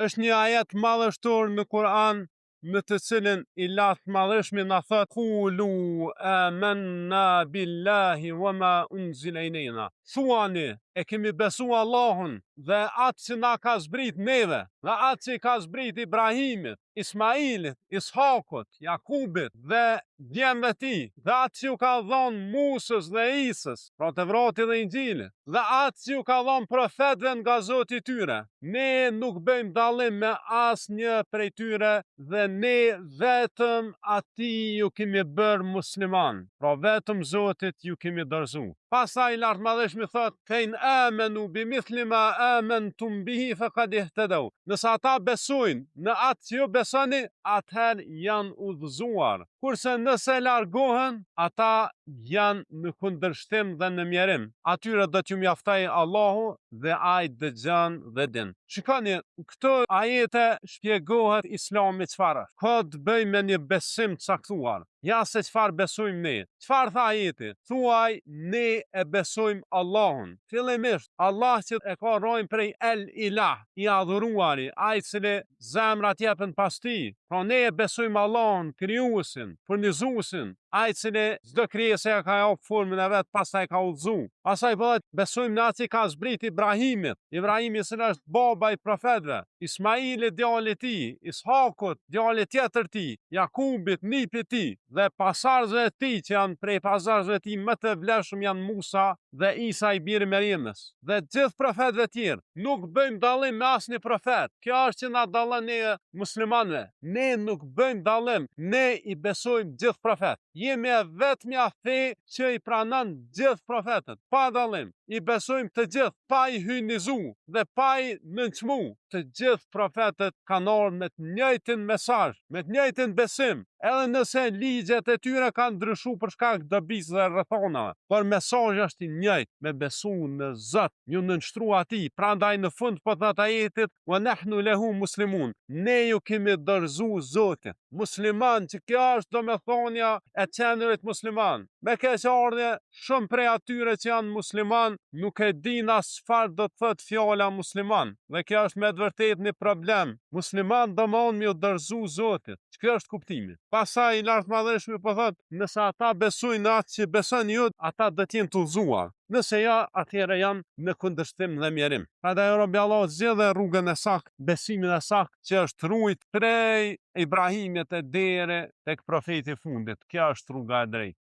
Është një ajet madhështor në Kur'an në të cilën i latë madhëshmi në thëtë Kulu amanna billahi wa ma unzila ilejna. Thuani, e kemi besu Allahun dhe atë që na ka zbrit neve, dhe atë që i ka zbrit Ibrahimit, Ismailit, Ishakut, Jakubit dhe djemve ti, dhe atë që ju ka dhonë Musës dhe Isës, pra të vrati dhe Injilit, dhe atë që ju ka dhonë profetve nga Zoti tyre. Ne nuk bëjmë dallim me as një prej tyre dhe ne vetëm ati ju kemi bërë musliman, pra vetëm Zotit ju kemi dorëzu. Pastaj lartë madhëshmi thot, fejn amenu bimithli ma amantum bihi faqad ihtadaw. Nëse ata besojnë në atë që ju besoni, atëherë janë udhëzuar. Kurse nëse largohen, ata janë në kundërshtim dhe në mjerim. Atyre do t'ju mjaftoj Allahu dhe ai dëgjon dhe din. Shikoni, këto ajete shpjegohet Islami çfarë. Ka të bëjë me një besim të caktuar. Ja se çfarë besojmë ne. Çfarë tha ajeti? Thuaj ne e besojmë Allahun. Fillimisht Allah që e ka rojnë prej El Ilah, i adhuruari, ai cili zemrat jepen pas tij. Pra ne e besojmë Allahun, krijuesin, furnizuesin, ai cili çdo krijesë ka hap formën e vet, pastaj ka udhëzu. Pastaj besojmë në atë që ka zbrit Ibrahimit. Ibrahimi që është baba i profetëve, Ismailit djali i tij, Ishakut djali tjetër i tij, Jakubit nipi i tij dhe pasardhësve e tij që janë prej pasardhësve të tij më të vlefshëm janë Musa dhe Isa i biri Meriemës dhe gjithë profetëve tjerë. Nuk bëjmë dallim me asnjë profet. Kjo është që na dallon ne muslimanëve. Ne nuk bëjmë dallim, ne i besojmë gjithë profet. Jemi vetmja fe që i pranon gjithë profetët, pa dallim. I besojmë të gjithë, pa i hynizu dhe pa i nënçmu. Të gjithë profetët kanë ardhur me të njëjtin mesazh, me të njëjtin besim. Edhe nëse ligjet e tyre kanë ndryshuar për shkak të dobisë dhe rrethonave, por mesazhi është i njëjtë, me besu në Zot, ju nënshtru atij. Prandaj në fund po thot ajetit, wa nahnu lahu muslimun. Ne ju kemi dorëzu Zotit. Musliman, që kjo është domethënia e qenurit musliman. Me keqardhje, shumë prej atyre që janë musliman nuk e din as çfarë do të thotë fjala musliman. Dhe kjo është me të vërtetë një problem. Musliman do më u dorëzu Zotit. Kjo është kuptimi. Pastaj i lartë madhëshmi po thot, nëse ata besojnë në atë që beson ju, ata do të jenë të udhëzuar. Nëse ja, atëherë janë në kundërshtim dhe mjerim. Prandaj robi Allahu zgjedhë rrugën e saktë, besimin e saktë që është rujt prej Ibrahimit e deri tek profeti i fundit. Kjo është rruga e drejtë.